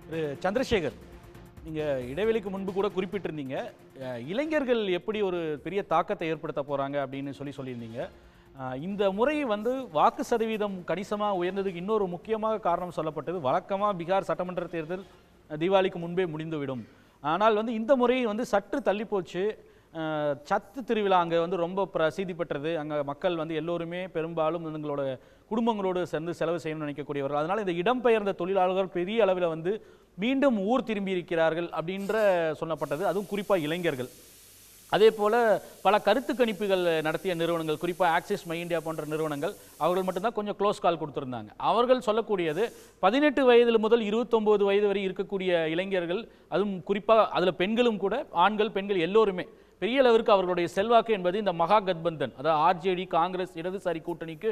திரு சந்திரசேகர், நீங்க இடைவெளிக்கு முன்பு கூட குறிப்பிட்டிருந்தீங்க, இளைஞர்கள் எப்படி ஒரு பெரிய தாக்கத்தை ஏற்படுத்த போறாங்க அப்படின்னு சொல்லியிருந்தீங்க. இந்த முறை வந்து வாக்கு சதவீதம் கணிசமா உயர்ந்ததுக்கு இன்னொரு முக்கியமாக காரணம் சொல்லப்பட்டது. வழக்கமா பீகார் சட்டமன்ற தேர்தல் தீபாவளிக்கு முன்பே முடிந்துவிடும். ஆனால் வந்து இந்த முறை வந்து சற்று தள்ளி போச்சு. சத்து திருவிழா அங்கே வந்து ரொம்ப பிரசித்தி பெற்றது. அங்கே மக்கள் வந்து எல்லோருமே பெரும்பாலும் எங்களோட குடும்பங்களோடு சேர்ந்து செலவு செய்யணும்னு நினைக்கக்கூடியவர்கள். அதனால் இந்த இடம்பெயர்ந்த தொழிலாளர்கள் பெரிய அளவில் வந்து மீண்டும் ஊர் திரும்பி இருக்கிறார்கள் அப்படின்ற சொல்லப்பட்டது. அதுவும் குறிப்பாக இளைஞர்கள். அதே போல் பல கருத்து கணிப்புகள் நடத்திய நிறுவனங்கள், குறிப்பாக ஆக்சிஸ் மை இந்தியா போன்ற நிறுவனங்கள், அவர்கள் மட்டும்தான் கொஞ்சம் க்ளோஸ் கால் கொடுத்துருந்தாங்க. அவர்கள் சொல்லக்கூடியது 18 வயது முதல் 29 வயது வரை இருக்கக்கூடிய இளைஞர்கள், அதுவும் குறிப்பாக அதில் பெண்களும் கூட, ஆண்கள் பெண்கள் எல்லோருமே பெரிய அளவிற்கு அவர்களுடைய செல்வாக்கு என்பது இந்த மகா கத்பந்தன், அதாவது ஆர்ஜேடி காங்கிரஸ் இடதுசாரி கூட்டணிக்கு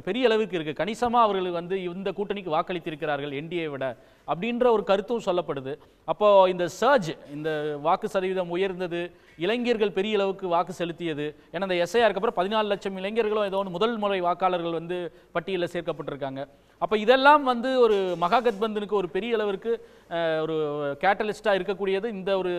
பெரிய அளவுக்கு இருக்கு. கணிசமாக அவர்கள் வந்து இந்த கூட்டணிக்கு வாக்களித்திருக்கிறார்கள் என்டிஏ விட அப்படின்ற ஒரு கருத்தும் சொல்லப்படுது. அப்போ இந்த சர்ஜ், இந்த வாக்கு சதவீதம் உயர்ந்தது, இளைஞர்கள் பெரிய அளவுக்கு வாக்கு செலுத்தியது. ஏன்னா இந்த எஸ்ஐஆருக்கு அப்புறம் 14 லட்சம் இளைஞர்களும் ஏதோ ஒன்று முதல் முறை வாக்காளர்கள் வந்து பட்டியலில் சேர்க்கப்பட்டிருக்காங்க. அப்போ இதெல்லாம் வந்து ஒரு மகா கத்பந்தனுக்கு ஒரு பெரிய அளவிற்கு ஒரு கேட்டலிஸ்டாக இருக்கக்கூடியது இந்த ஒரு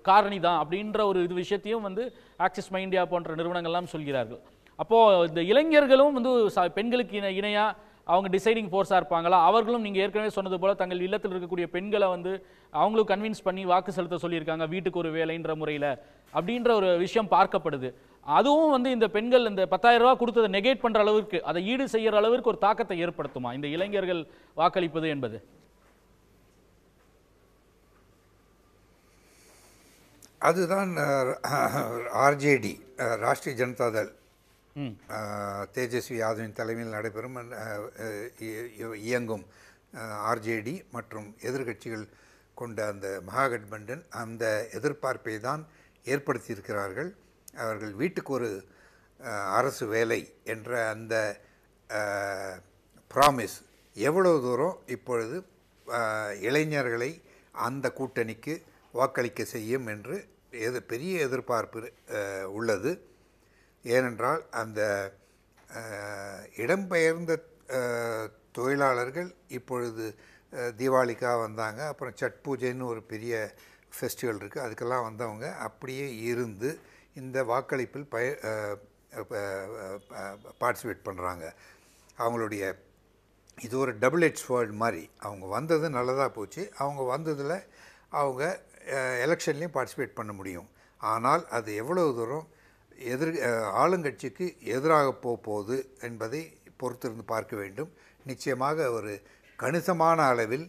காரணி தான் அப்படின்ற ஒரு இது விஷயத்தையும் வந்து ஆக்சிஸ் மை இந்தியா போன்ற நிறுவனங்கள்லாம் சொல்கிறார்கள். அப்போது இந்த இளைஞர்களும் வந்து பெண்களுக்கு இணையாக அவங்க டிசைடிங் ஃபோர்ஸாக இருப்பாங்களா? அவர்களும் நீங்கள் ஏற்கனவே சொன்னது போல் தங்கள் இல்லத்தில் இருக்கக்கூடிய பெண்களை வந்து அவங்களும் கன்வின்ஸ் பண்ணி வாக்கு செலுத்த சொல்லியிருக்காங்க, வீட்டுக்கு ஒரு வேலைன்ற முறையில் அப்படின்ற ஒரு விஷயம் பார்க்கப்படுது. அதுவும் வந்து இந்த பெண்கள் இந்த 10,000 ரூபா கொடுத்ததை நெகேட் பண்ணுற அளவிற்கு, அதை ஈடு செய்கிற அளவிற்கு ஒரு தாக்கத்தை ஏற்படுத்துமா இந்த இளைஞர்கள் வாக்களிப்பது என்பது? அதுதான் ஆர்ஜேடி, ராஷ்டிரிய ஜனதா தள், தேஜஸ்வி யாதவின் தலைமையில் நடைபெறும் இயங்கும் ஆர்ஜேடி மற்றும் எதிர்கட்சிகள் கொண்ட அந்த மகாகட்பந்தன் அந்த எதிர்பார்ப்பை தான் ஏற்படுத்தியிருக்கிறார்கள். அவர்கள் வீட்டுக்கு ஒரு அரசு வேலை என்ற அந்த ப்ராமிஸ் எவ்வளவு தூரம் இப்பொழுது இளைஞர்களை அந்த கூட்டணிக்கு வாக்களிக்க செய்யும் என்று பெரிய எதிர்பார்ப்பு உள்ளது. ஏனென்றால் அந்த இடம்பெயர்ந்த தொழிலாளர்கள் இப்பொழுது தீபாவளிக்காக வந்தாங்க, அப்புறம் சட் பூஜைன்னு ஒரு பெரிய ஃபெஸ்டிவல் இருக்குது, அதுக்கெல்லாம் வந்தவங்க அப்படியே இருந்து இந்த வாக்களிப்பில் பார்ட்டிசிபேட் பண்ணுறாங்க. அவங்களுடைய இது ஒரு டபுள் எட்ஜ் ஸ்வார்ட் மாதிரி. அவங்க வந்தது நல்லதாக போச்சு. அவங்க வந்ததில் அவங்க எலெக்ஷன்லேயும் பார்ட்டிசிபேட் பண்ண முடியும். ஆனால் அது எவ்வளவு தூரம் ஆளுங்கட்சிக்கு எதிராக போகுது என்பதை பொறுத்திருந்து பார்க்க வேண்டும். நிச்சயமாக ஒரு கணிசமான அளவில்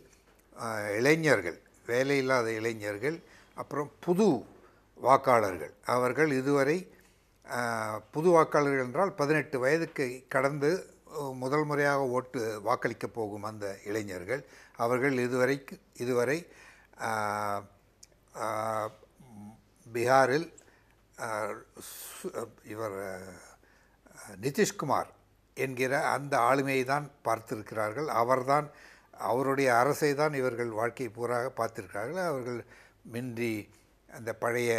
இளைஞர்கள், வேலையில்லாத இளைஞர்கள், அப்புறம் புது வாக்காளர்கள், அவர்கள் இதுவரை புது வாக்காளர்கள் என்றால் 18 வயதுக்கு கடந்து முதல் முறையாக வாக்களிக்க போகும் அந்த இளைஞர்கள், அவர்கள் இதுவரை பீகாரில் இவர் நிதிஷ்குமார் என்கிற அந்த ஆளுமையை தான் பார்த்திருக்கிறார்கள். அவருடைய அரசை தான் இவர்கள் வாழ்க்கை பூராக பார்த்திருக்கிறார்கள். அவர்கள் மின்றி அந்த பழைய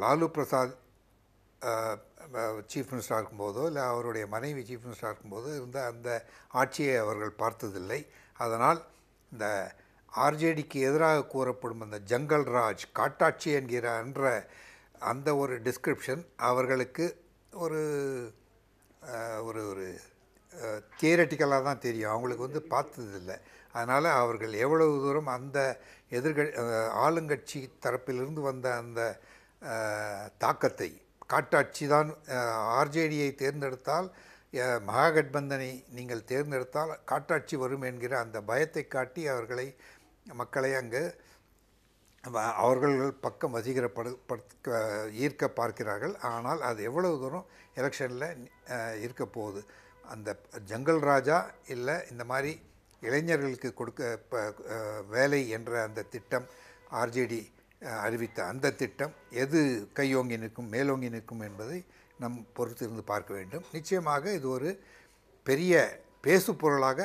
லாலு பிரசாத் சீஃப் மினிஸ்டராக இருக்கும்போதோ இல்லை அவருடைய மனைவி சீஃப் மினிஸ்டராக இருக்கும்போதோ இருந்த அந்த ஆட்சியை அவர்கள் பார்த்ததில்லை. அதனால் இந்த ஆர்ஜேடிக்கு எதிராக கூறப்படும் அந்த ஜங்கல் ராஜ், காட்டாட்சி என்கிற அந்த ஒரு டிஸ்கிரிப்ஷன் அவர்களுக்கு ஒரு ஒரு ஒரு தியரட்டிக்கலாக தான் தெரியும், அவங்களுக்கு வந்து பார்த்ததில்லை. அதனால் அவர்கள் எவ்வளவு தூரம் அந்த ஆளுங்கட்சி தரப்பிலிருந்து வந்த அந்த தாக்கத்தை, காட்டாட்சி தான் ஆர்ஜேடியை தேர்ந்தெடுத்தால், மகாகட்பந்தனை நீங்கள் தேர்ந்தெடுத்தால் காட்டாட்சி வரும் என்கிற அந்த பயத்தை காட்டி மக்களை அங்கு அவர்கள் பக்கம் ஈர்க்க பார்க்கிறார்கள். ஆனால் அது எவ்வளவு தூரம் எலெக்ஷனில் இருக்க போகுது, அந்த ஜங்கல் ராஜா இல்லை இந்த மாதிரி இளைஞர்களுக்கு வேலை என்ற அந்த திட்டம், ஆர்ஜேடி அறிவித்த அந்த திட்டம் எது கையோங்கி நிற்கும் மேலோங்கி நிற்கும் என்பதை நம் பொறுத்திருந்து பார்க்க வேண்டும். நிச்சயமாக இது ஒரு பெரிய பேசு பொருளாக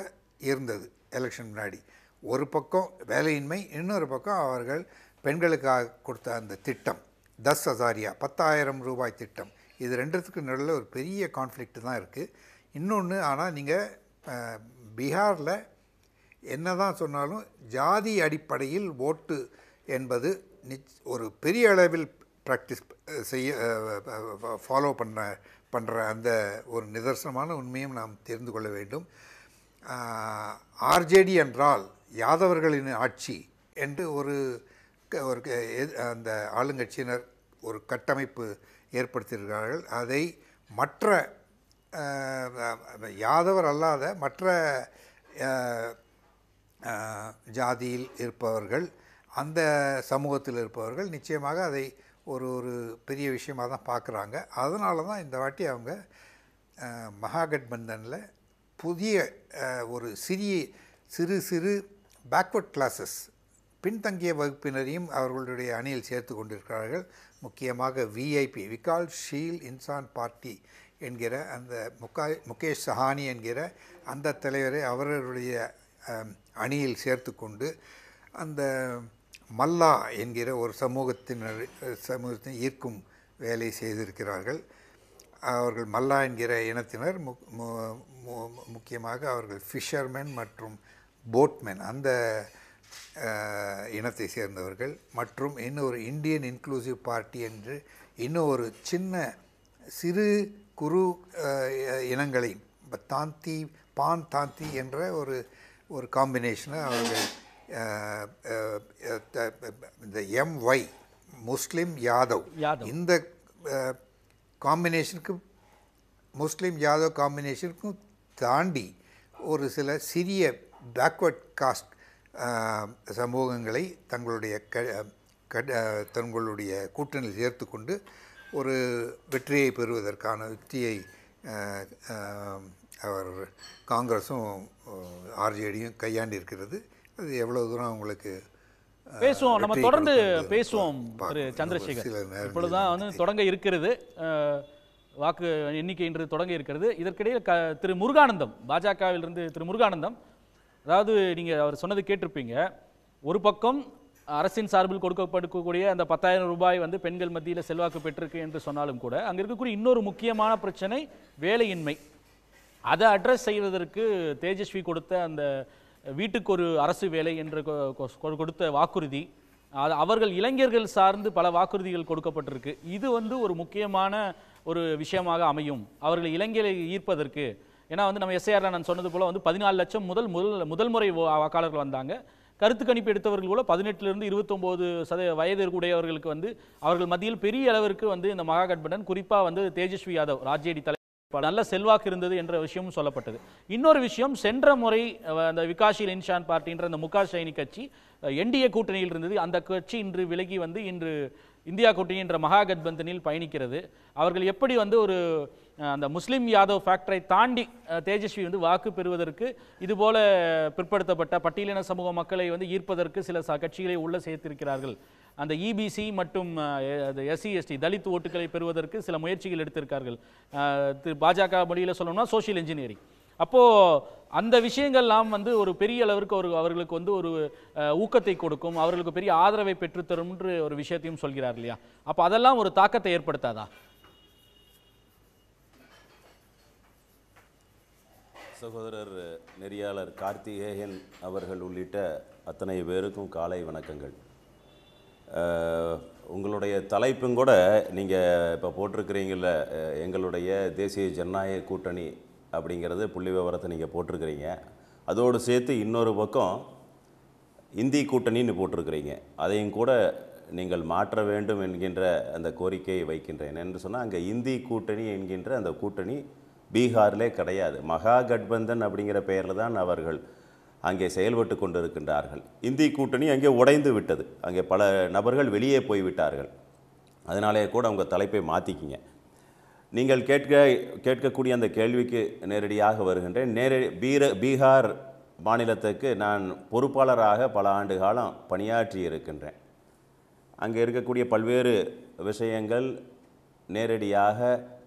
இருந்தது எலெக்ஷன் முன்னாடி. ஒரு பக்கம் வேலையின்மை, இன்னொரு பக்கம் அவர்கள் பெண்களுக்காக கொடுத்த அந்த திட்டம் 10,000 ரூபாய் திட்டம், இது ரெண்டுத்துக்கு நடுவில் ஒரு பெரிய கான்ஃப்ளிக்ட் தான் இருக்குது. இன்னொன்று, ஆனால் நீங்கள் பீகாரில் என்னதான் சொன்னாலும் ஜாதி அடிப்படையில் ஓட்டு என்பது ஒரு பெரிய அளவில் ப்ராக்டிஸ் செய்ய ஃபாலோ பண்ணுற அந்த ஒரு நிதர்சனமான உண்மையும் நாம் தெரிந்து கொள்ள வேண்டும். ஆர்ஜேடி என்றால் யாதவர்களின் ஆட்சி என்று ஒரு அந்த ஆளுங்கட்சியினர் ஒரு கட்டமைப்பு ஏற்படுத்தியிருக்கிறார்கள். அதை மற்ற யாதவர் அல்லாத மற்ற ஜாதியில் இருப்பவர்கள், அந்த சமூகத்தில் இருப்பவர்கள் நிச்சயமாக அதை ஒரு பெரிய விஷயமாக தான் பார்க்குறாங்க. அதனால தான் இந்த வாட்டி அவங்க மகாகட்பந்தனில் புதிய ஒரு சிறு பேக்வர்ட் கிளாஸஸ், பின்தங்கிய வகுப்பினரையும் அவர்களுடைய அணியில் சேர்த்து கொண்டிருக்கிறார்கள். முக்கியமாக விஐபி, விகால் ஷீல் இன்சான் பார்ட்டி என்கிற அந்த முகேஷ் சஹானி என்கிற அந்த தலைவரை அவர்களுடைய அணியில் சேர்த்து கொண்டு அந்த மல்லா என்கிற ஒரு சமூகத்தின் ஈர்க்கும் வேலை செய்திருக்கிறார்கள். அவர்கள் மல்லா என்கிற இனத்தினர் முக்கியமாக அவர்கள் ஃபிஷர்மென் மற்றும் போட்மென் அந்த இனத்தை சேர்ந்தவர்கள். மற்றும் இன்னொரு இந்தியன் இன்க்ளூசிவ் பார்ட்டி என்று இன்னொரு சிறு குறு இனங்களை தாந்தி என்ற ஒரு காம்பினேஷனை அவர்கள் இந்த MY முஸ்லீம் யாதவ் இந்த காம்பினேஷனுக்கு முஸ்லீம் யாதவ் காம்பினேஷனுக்கும் தாண்டி ஒரு சில சிறிய பேக்வர்ட் காஸ்ட் சமூகங்களை தங்களுடைய கூட்டணியில் சேர்த்து கொண்டு ஒரு வெற்றியை பெறுவதற்கான யுக்தியை அவர் காங்கிரஸும் ஆர்ஜேடியும் கையாண்டி இருக்கிறது. அது எவ்வளவு தூரம் அவங்களுக்கு பேசுவோம், நம்ம தொடர்ந்து பேசுவோம் திரு சந்திரசேகர். இப்பொழுதுதான் வந்து தொடங்க இருக்கிறது, வாக்கு எண்ணிக்கை இன்று தொடங்க இருக்கிறது. இதற்கிடையில் திரு முருகானந்தம், பாஜகவிலிருந்து திரு முருகானந்தம், அதாவது நீங்கள் அவர் சொன்னது கேட்டிருப்பீங்க, ஒரு பக்கம் அரசின் சார்பில் கொடுக்கப்படக்கூடிய அந்த 10,000 ரூபாய் வந்து பெண்கள் மத்தியில் செல்வாக்கு பெற்றிருக்கு என்று சொன்னாலும் கூட அங்கே இருக்கக்கூடிய இன்னொரு முக்கியமான பிரச்சனை வேலையின்மை. அதை அட்ரஸ் செய்வதற்கு தேஜஸ்வி கொடுத்த அந்த வீட்டுக்கு ஒரு அரசு வேலை என்று கொடுத்த வாக்குறுதி, அவர்கள் இளைஞர்கள் சார்ந்து பல வாக்குறுதிகள் கொடுக்கப்பட்டிருக்கு. இது வந்து ஒரு முக்கியமான ஒரு விஷயமாக அமையும் அவர்கள் இளைஞரை ஈர்ப்பதற்கு. ஏன்னா வந்து நம்ம எஸ்ஐஆர் நான் சொன்னது போல் வந்து 14 லட்சம் முதல் முறை வாக்காளர்கள் வந்தாங்க. கருத்து கணிப்பு எடுத்தவர்கள் கூட 18லிருந்து 29 வயது உடையவர்களுக்கு வந்து அவர்கள் மத்தியில் பெரிய அளவிற்கு வந்து இந்த மகாகட்பந்தன் குறிப்பாக வந்து தேஜஸ்வி யாதவ் ராஜேடி தலை நல்ல செல்வாக்கு இருந்தது என்ற விஷயமும் சொல்லப்பட்டது. இன்னொரு விஷயம், சென்ற முறை அந்த விகாஷீல் இன்சான் பார்ட்டின்ற அந்த முகா சைனி கட்சி என்டிஏ கூட்டணியில் இருந்தது. அந்த கட்சி இன்று விலகி வந்து இன்று இந்தியா கூட்டணி என்ற மகாகட்பந்தனில் பயணிக்கிறது. அவர்கள் எப்படி வந்து ஒரு அந்த முஸ்லீம் யாதவ் ஃபேக்டரை தாண்டி தேஜஸ்வி வந்து வாக்கு பெறுவதற்கு இதுபோல பிற்படுத்தப்பட்ட பட்டியலின சமூக மக்களை வந்து ஈர்ப்பதற்கு சில கட்சிகளை உள்ள சேர்த்திருக்கிறார்கள். அந்த இபிசி மற்றும் SC ST தலித் ஓட்டுகளை பெறுவதற்கு சில முயற்சிகள் எடுத்திருக்கார்கள். பாஜக மொழியில் சொல்லணும்னா சோஷியல் இன்ஜினியரிங். அப்போது அந்த விஷயங்கள்லாம் வந்து ஒரு பெரிய அளவிற்கு அவர்களுக்கு வந்து ஒரு ஊக்கத்தை கொடுக்கும், அவர்களுக்கு பெரிய ஆதரவை பெற்றுத்தரும் என்று ஒரு விஷயத்தையும் சொல்கிறார் இல்லையா? அப்போ அதெல்லாம் ஒரு தாக்கத்தை ஏற்படுத்தாதா? சகோதரர் நெறியாளர் கார்த்திகேயன் அவர்கள் உள்ளிட்ட அத்தனை பேருக்கும் காலை வணக்கங்கள். உங்களுடைய தலைப்பும் கூட நீங்கள் இப்போ போட்டிருக்கிறீங்கள, எங்களுடைய தேசிய ஜனநாயக கூட்டணி அப்படிங்கிறது புள்ளி விவரத்தை நீங்கள் போட்டிருக்கிறீங்க. அதோடு சேர்த்து இன்னொரு பக்கம் இந்தி கூட்டணின்னு போட்டிருக்கிறீங்க. அதையும் கூட நீங்கள் மாற்ற வேண்டும் என்கின்ற அந்த கோரிக்கையை வைக்கின்றேன். என்று சொன்னால் அங்கே இந்தி கூட்டணி என்கின்ற அந்த கூட்டணி பீகாரிலே கிடையாது. மகாகட்பந்தன் அப்படிங்கிற பெயரில் தான் அவர்கள் அங்கே செயல்பட்டு கொண்டிருக்கின்றார்கள். இந்தி கூட்டணி அங்கே உடைந்து விட்டது, அங்கே பல நபர்கள் வெளியே போய்விட்டார்கள். அதனாலே கூட உங்கள் தலைப்பை மாற்றிக்கிங்க. நீங்கள் கேட்கக்கூடிய அந்த கேள்விக்கு நேரடியாக வருகின்றேன். பீகார் மாநிலத்துக்கு நான் பொறுப்பாளராக பல ஆண்டு காலம் பணியாற்றி இருக்கின்றேன். அங்கே இருக்கக்கூடிய பல்வேறு விஷயங்கள் நேரடியாக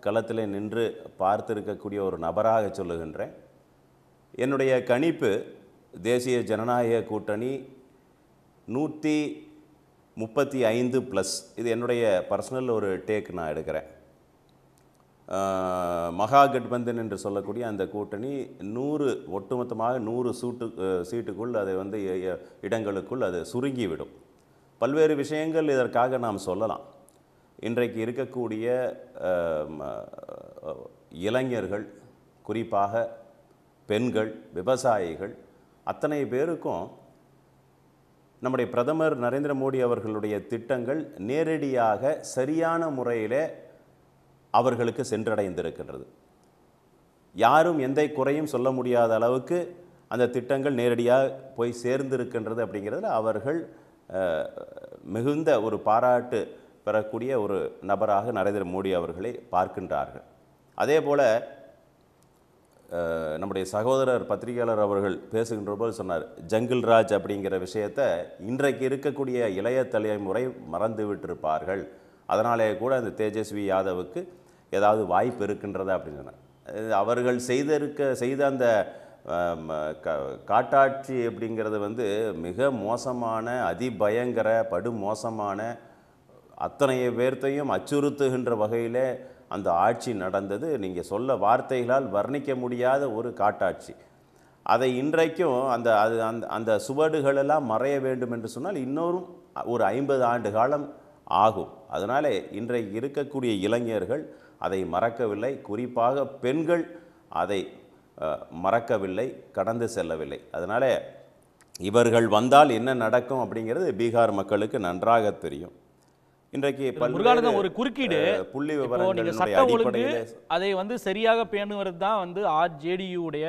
களத்தில் நின்று பார்த்திருக்கக்கூடிய ஒரு நபராக சொல்லுகின்றேன். என்னுடைய கணிப்பு தேசிய ஜனநாயக கூட்டணி 135+. இது என்னுடைய பர்சனல் ஒரு டேக் நான் எடுக்கிறேன். மகா கட்பந்தன் என்று சொல்லக்கூடிய அந்த கூட்டணி 100 ஒட்டுமொத்தமாக 100 சீட்டுக்குள் அதை வந்து இடங்களுக்குள் அது சுருங்கிவிடும். பல்வேறு விஷயங்கள் இதற்காக நாம் சொல்லலாம். இன்றைக்கு இருக்கக்கூடிய இளைஞர்கள், குறிப்பாக பெண்கள், விவசாயிகள் அத்தனை பேருக்கும் நம்முடைய பிரதமர் நரேந்திர மோடி அவர்களுடைய திட்டங்கள் நேரடியாக சரியான முறையில் அவர்களுக்கு சென்றடைந்திருக்கின்றது. யாரும் எந்த குறையும் சொல்ல முடியாத அளவுக்கு அந்த திட்டங்கள் நேரடியாக போய் சேர்ந்திருக்கின்றது. அப்படிங்கிறதுல அவர்கள் மிகுந்த ஒரு பாராட்டு பெறக்கூடிய ஒரு நபராக நரேந்திர மோடி அவர்களை பார்க்கின்றார்கள். அதே போல் நம்முடைய சகோதரர் பத்திரிகையாளர் அவர்கள் பேசுகின்ற போது சொன்னார், ஜங்கிள் ராஜ் அப்படிங்கிற விஷயத்தை இன்றைக்கு இருக்கக்கூடிய இளைய தலைமுறை மறந்து விட்டிருப்பார்கள், அதனாலே கூட அந்த தேஜஸ்வி யாதவுக்கு ஏதாவது வாய்ப்பு இருக்கின்றதா அப்படின்னு சொன்னார். அவர்கள் செய்த அந்த காட்டாட்சி அப்படிங்கிறது வந்து மிக மோசமான, அதிபயங்கர, படுமோசமான, அத்தனை பேர்த்தையும் அச்சுறுத்துகின்ற வகையில் அந்த ஆட்சி நடந்தது. நீங்கள் சொல்ல வார்த்தைகளால் வர்ணிக்க முடியாத ஒரு காட்டாட்சி. அதை இன்றைக்கும் அந்த சுவடுகளெல்லாம் மறைய வேண்டும் என்று சொன்னால் இன்னொரு ஒரு 50 ஆண்டு காலம் ஆகும். அதனால் இன்றைக்கு இருக்கக்கூடிய இளைஞர்கள் அதை மறக்கவில்லை, குறிப்பாக பெண்கள் அதை மறக்கவில்லை, கடந்து செல்லவில்லை. அதனால் இவர்கள் வந்தால் என்ன நடக்கும் அப்படிங்கிறது பீகார் மக்களுக்கு நன்றாக தெரியும். இன்றைக்கு முருகானந்தம் ஒரு குறுக்கீடு, புள்ளி நீங்க விவரங்களுடைய சட்ட ஒழுங்கு அடிப்படையில் அதை வந்து சரியாக பேணுவது தான் வந்து ஆர்ஜேடியுடைய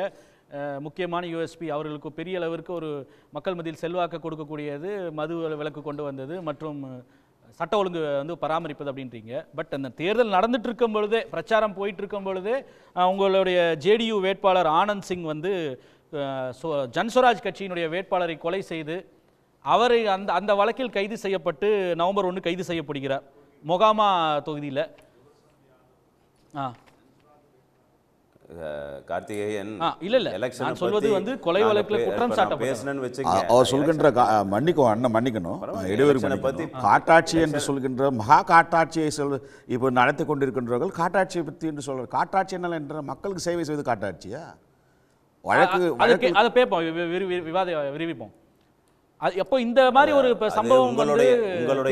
முக்கியமான யூஎஸ்பி. அவர்களுக்கு பெரிய அளவிற்கு ஒரு மக்கள் மத்தியில் செல்வாக்கு கொடுக்கக்கூடியது, மது விலக்கு கொண்டு வந்தது மற்றும் சட்ட ஒழுங்கு வந்து பராமரிப்பது அப்படின்றீங்க. பட் அந்த தேர்தல் நடந்துட்டு இருக்கும் பொழுதே, பிரச்சாரம் போயிட்டு இருக்கும் பொழுதே உங்களுடைய ஜேடியு வேட்பாளர் ஆனந்த் சிங் வந்து ஜன்ஸ்வராஜ் கட்சியினுடைய வேட்பாளரை கொலை செய்து அவர் அந்த வழக்கில் கைது செய்யப்பட்டு நவம்பர் 1 கைது செய்யப்படுகிறார் மொகாமா தொகுதியில். கார்த்திகேயன் இல்ல நான் சொல்வது வந்து கொலை வழக்கில் குற்றம் பேசணும்னு வச்சுங்க. அவர் சொல்கின்ற மன்னிக்கணும் இடைவெளி பற்றி காட்டாட்சி என்று சொல்கின்ற மகா காட்டாட்சியை இப்போ நடத்தி கொண்டிருக்கின்றவர்கள் காட்டாட்சியை பற்றி என்று சொல்ற காட்டாட்சி என்ன என்ற மக்களுக்கு சேவை செய்வது காட்டாட்சியா? வழக்கு அதை பேப்போம், விரிவிப்போம். எப்போ இந்த மாதிரி ஒரு சம்பவம் வந்து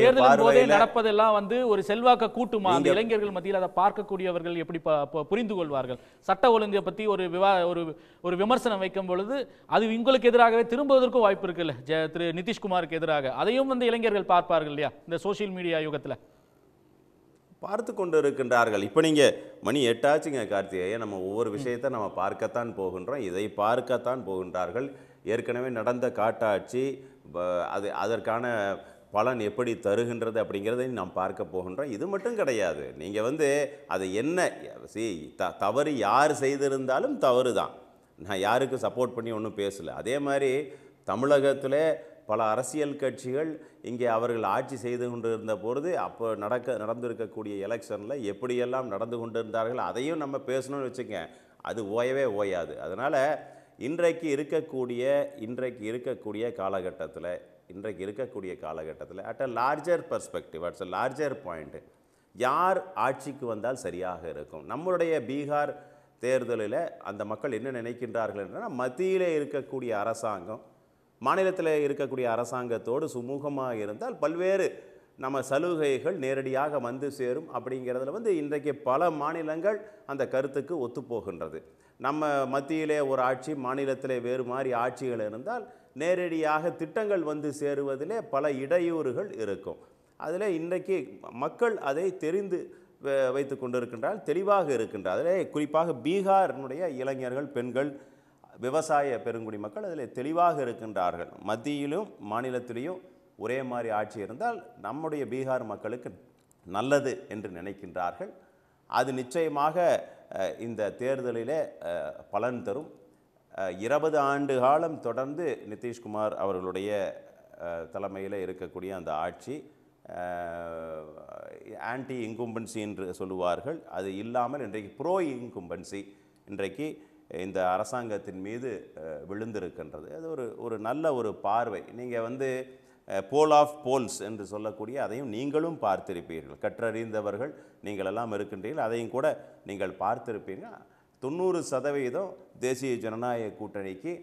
தேர்தலின் போதே நடப்பதெல்லாம் வந்து ஒரு செல்வாக்க கூட்டுமா? அந்த இளைஞர்கள் மத்தியில் அதை பார்க்கக்கூடியவர்கள் எப்படி புரிந்து கொள்வார்கள்? சட்ட ஒழுங்கை பற்றி ஒரு விமர்சனம் வைக்கும் பொழுது அது உங்களுக்கு எதிராகவே திரும்புவதற்கும் வாய்ப்பு இருக்குல்ல, திரு நிதிஷ்குமாருக்கு எதிராக. அதையும் வந்து இளைஞர்கள் பார்ப்பார்கள் இல்லையா இந்த சோசியல் மீடியா யுகத்தில்? பார்த்து கொண்டு இருக்கின்றார்கள். இப்போ நீங்கள் மணி 8 ஆச்சுங்க கார்த்திகேய, நம்ம ஒவ்வொரு விஷயத்தை நம்ம பார்க்கத்தான் போகின்றோம், இதை பார்க்கத்தான் போகின்றார்கள். ஏற்கனவே நடந்த காட்டாட்சி அதற்கான பலன் எப்படி தருகின்றது அப்படிங்கிறதை நாம் பார்க்க போகின்றோம். இது மட்டும் கிடையாது, நீங்கள் வந்து அது என்ன தவறு யார் செய்திருந்தாலும் தவறு தான். நான் யாருக்கு சப்போர்ட் பண்ணி ஒன்றும் பேசலை. அதே மாதிரி தமிழகத்தில் பல அரசியல் கட்சிகள் இங்கே அவர்கள் ஆட்சி செய்து கொண்டு இருந்த பொழுது அப்போ நடந்திருக்கக்கூடிய எலெக்ஷனில் எப்படியெல்லாம் நடந்து கொண்டு இருந்தார்கள் அதையும் நம்ம பேசணும்னு வச்சுக்க, அது ஓயவே ஓயாது. அதனால் இன்றைக்கு இருக்கக்கூடிய காலகட்டத்தில் at a larger perspective, ads a larger point, யார் ஆட்சிக்கு வந்தால் சரியாக இருக்கும்? நம்மளுடைய பீகார் தேர்தலில் அந்த மக்கள் என்ன நினைக்கின்றார்கள் என்றால், மத்தியிலே இருக்கக்கூடிய அரசாங்கம் மாநிலத்தில் இருக்கக்கூடிய அரசாங்கத்தோடு சுமூகமாக இருந்தால் பல்வேறு நம்ம சலுகைகள் நேரடியாக வந்து சேரும் அப்படிங்கிறதுல வந்து இன்றைக்கு பல மாநிலங்கள் அந்த கருத்துக்கு ஒத்துப்போகின்றது. நம்ம மத்தியிலே ஒரு ஆட்சி, மாநிலத்திலே வேறு மாதிரி ஆட்சிகள் இருந்தால் நேரடியாக திட்டங்கள் வந்து சேருவதிலே பல இடையூறுகள் இருக்கும். அதில் இன்றைக்கு மக்கள் அதை தெரிந்து வைத்து கொண்டிருக்கின்றால், தெளிவாக இருக்கின்றார். அதில் குறிப்பாக பீகாரினுடைய இளைஞர்கள், பெண்கள், விவசாய பெருங்குடி மக்கள் அதில் தெளிவாக இருக்கின்றார்கள். மத்தியிலும் மாநிலத்திலையும் ஒரே மாதிரி ஆட்சி இருந்தால் நம்முடைய பீகார் மக்களுக்கு நல்லது என்று நினைக்கின்றார்கள். அது நிச்சயமாக இந்த தேர்தலிலே பலன் தரும். 20 ஆண்டு காலம் தொடர்ந்து நிதிஷ்குமார் அவர்களுடைய தலைமையில் இருக்கக்கூடிய அந்த ஆட்சி ஆன்டி இன்கும்பன்சி என்று சொல்லுவார்கள், அது இல்லாமல் இன்றைக்கு ப்ரோ இன்கும்பன்சி இன்றைக்கு இந்த அரசாங்கத்தின் மீது விழுந்திருக்கின்றது. அது ஒரு நல்ல ஒரு பார்வை. நீங்கள் வந்து போல் ஆஃப் போல்ஸ் என்று சொல்லக்கூடிய அதையும் நீங்களும் பார்த்திருப்பீர்கள். கற்றறிந்தவர்கள் நீங்கள் எல்லாம் இருக்கின்றீர்கள், அதையும் கூட நீங்கள் பார்த்திருப்பீர்கள். 90% தேசிய ஜனநாயக கூட்டணிக்கு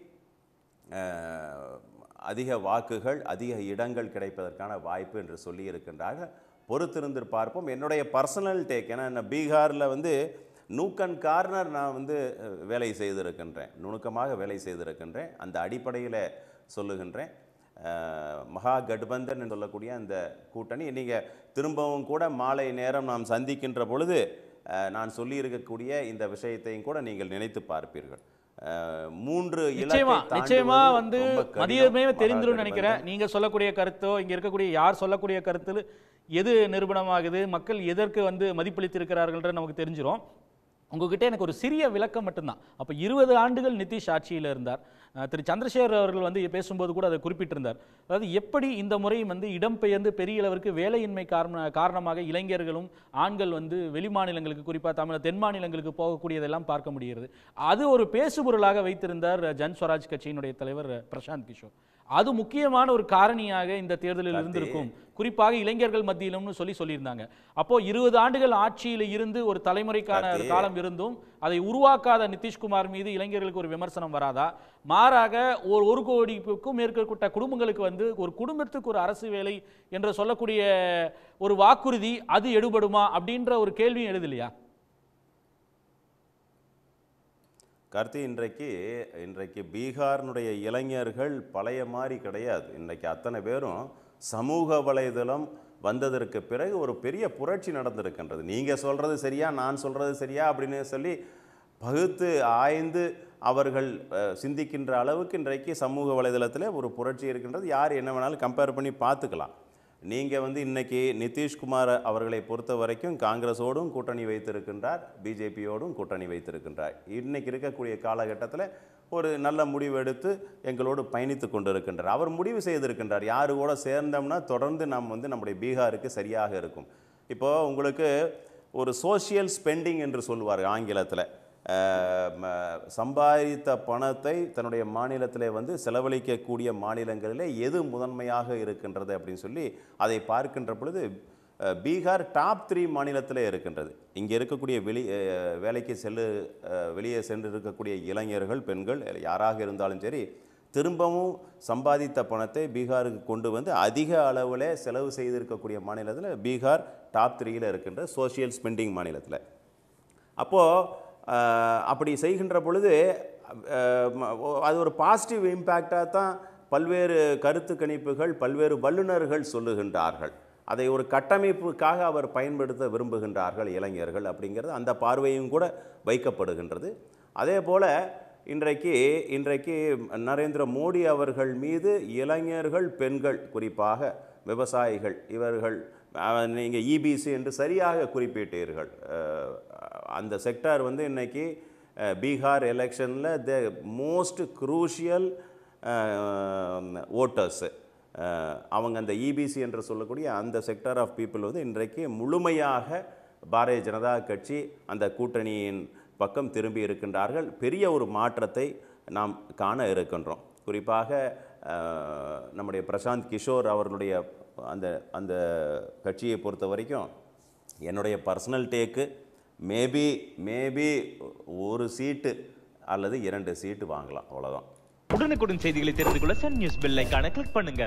அதிக வாக்குகள், அதிக இடங்கள் கிடைப்பதற்கான வாய்ப்பு என்று சொல்லி இருக்கின்றார்கள். பொறுத்திருந்து பார்ப்போம். என்னுடைய பர்சனல் டேக், ஏன்னா பீகாரில் வந்து நூக் அண்ட் கார்னர் நான் வந்து வேலை செய்திருக்கின்றேன், நுணுக்கமாக வேலை செய்திருக்கின்றேன். அந்த அடிப்படையில் சொல்லுகின்றேன். மகா கட்பந்தன் என்று சொல்லக்கூடிய அந்த கூட்டணி நீங்கள் திரும்பவும் கூட மாலை நேரம் நாம் சந்திக்கின்ற பொழுது நான் சொல்லியிருக்கக்கூடிய இந்த விஷயத்தையும் கூட நீங்கள் நினைத்து பார்ப்பீர்கள். 3 நிச்சயமா வந்து மதியமே தெரிந்துரும் நினைக்கிறேன். நீங்க சொல்லக்கூடிய கருத்தோ இங்க இருக்கக்கூடிய யார் சொல்லக்கூடிய கருத்து எது நிரூபணமாகுது, மக்கள் எதற்கு வந்து மதிப்பளித்திருக்கிறார்கள் நமக்கு தெரிஞ்சிடும். உங்ககிட்ட எனக்கு ஒரு சிறிய விளக்கம் மட்டும்தான். அப்போ 20 ஆண்டுகள் நிதிஷ் ஆட்சியில் இருந்தார். திரு சந்திரசேகர் அவர்கள் வந்து பேசும்போது கூட அதை குறிப்பிட்டிருந்தார். அதாவது எப்படி இந்த முறை வந்து இடம்பெயர்ந்து பெரிய அளவிற்கு வேலையின்மை காரணமாக இளைஞர்களும் ஆண்கள் வந்து வெளிமாநிலங்களுக்கு, குறிப்பாக தென் மாநிலங்களுக்கு போகக்கூடியதெல்லாம் பார்க்க முடிகிறது. அது ஒரு பேசுபொருளாக வைத்திருந்தார் ஜன்ஸ்வராஜ் கட்சியினுடைய தலைவர் பிரசாந்த் கிஷோர். அது முக்கியமான ஒரு காரணியாக இந்த தேர்தலில் இருந்திருக்கும், குறிப்பாக இளைஞர்கள் மத்தியிலும்னு சொல்லியிருந்தாங்க. அப்போ 20 ஆண்டுகள் ஆட்சியில் இருந்து ஒரு தலைமுறைக்கான காலம் இருந்தும் அதை உருவாக்காத நிதிஷ்குமார் மீது இளைஞர்களுக்கு ஒரு விமர்சனம் வராதா? மாறாக 1 கோடிக்கும் மேற்பட்ட குடும்பங்களுக்கு வந்து ஒரு குடும்பத்துக்கு ஒரு அரசு வேலை என்று சொல்லக்கூடிய ஒரு வாக்குறுதி அது எடுபடுமா அப்படின்ற ஒரு கேள்வியும் எழுதலையா? கார்த்தி, இன்றைக்கு பீகாரினுடைய இளைஞர்கள் பழைய மாதிரி கிடையாது. இன்றைக்கு அத்தனை பேரும் சமூக வலைதளம் வந்ததற்கு பிறகு ஒரு பெரிய புரட்சி நடந்திருக்கின்றது. நீங்கள் சொல்கிறது சரியா, நான் சொல்கிறது சரியா அப்படின்னு சொல்லி பகுத்து ஆய்ந்து அவர்கள் சிந்திக்கின்ற அளவுக்கு இன்றைக்கு சமூக வலைதளத்தில் ஒரு புரட்சி இருக்கின்றது. யார் என்ன வேணாலும் கம்பேர் பண்ணி பார்த்துக்கலாம். நீங்கள் வந்து இன்றைக்கி நிதிஷ்குமார் அவர்களை பொறுத்த வரைக்கும் காங்கிரஸோடும் கூட்டணி வைத்திருக்கின்றார், பிஜேபியோடும் கூட்டணி வைத்திருக்கின்றார். இன்றைக்கி இருக்கக்கூடிய காலகட்டத்தில் ஒரு நல்ல முடிவு எடுத்து எங்களோடு பயணித்து கொண்டிருக்கின்றார். அவர் முடிவு செய்திருக்கின்றார், யாரு கூட சேர்ந்தோம்னா தொடர்ந்து நாம் வந்து நம்முடைய பீகாருக்கு சரியாக இருக்கும். இப்போது உங்களுக்கு ஒரு சோஷியல் ஸ்பெண்டிங் என்று சொல்லுவார் ஆங்கிலத்தில். சம்பாதித்த பணத்தை தன்னுடைய மாநிலத்தில் வந்து செலவழிக்கக்கூடிய மாநிலங்களில் எது முதன்மையாக இருக்கின்றது அப்படின்னு சொல்லி அதை பார்க்கின்ற பொழுது பீகார் டாப் 3 மாநிலத்தில் இருக்கின்றது. இங்கே இருக்கக்கூடிய வேலைக்கு வெளியே சென்று இருக்கக்கூடிய இளைஞர்கள், பெண்கள் யாராக இருந்தாலும் சரி, திரும்பவும் சம்பாதித்த பணத்தை பீகாருக்கு கொண்டு வந்து அதிக அளவில் செலவு செய்திருக்கக்கூடிய மாநிலத்தில் பீகார் டாப் 3ல் இருக்கின்ற சோஷியல் ஸ்பெண்டிங் மாநிலத்தில். அப்போது அப்படி செய்கின்ற பொழுது அது ஒரு பாசிட்டிவ் இம்பேக்டாக தான் பல்வேறு கருத்து கணிப்புகள், பல்வேறு வல்லுநர்கள் சொல்லுகின்றார்கள். அதை ஒரு கட்டமைப்புக்காக அவர் பயன்படுத்த விரும்புகின்றார்கள் இளைஞர்கள் அப்படிங்கிறது, அந்த பார்வையும் கூட வைக்கப்படுகின்றது. அதே போல் இன்றைக்கு நரேந்திர மோடி அவர்கள் மீது இளைஞர்கள், பெண்கள், குறிப்பாக விவசாயிகள், இவர்கள் நீங்கள் இபிசி என்று சரியாக குறிப்பிட்டீர்கள். அந்த செக்டார் வந்து இன்றைக்கி பீகார் எலெக்ஷனில் த மோஸ்ட் க்ரூஷியல் ஓட்டர்ஸு. அவங்க அந்த இபிசி என்று சொல்லக்கூடிய அந்த செக்டார் ஆஃப் பீப்புள் வந்து இன்றைக்கு முழுமையாக பாரதிய ஜனதா கட்சி அந்த கூட்டணியின் பக்கம் திரும்பி இருக்கின்றார்கள். பெரிய ஒரு மாற்றத்தை நாம் காண இருக்கின்றோம். குறிப்பாக நம்முடைய பிரசாந்த் கிஷோர் அவர்களுடைய அந்த கட்சியை பொறுத்த வரைக்கும் என்னுடைய பர்சனல் டேக்கு மேபி 1 சீட்டு அல்லது 2 சீட்டு வாங்கலாம், அவ்வளோதான். உடனுக்குடன் செய்திகளை தெரிந்து கொள்ள சன் நியூஸ் பெல் ஐகானை கிளிக் பண்ணுங்க.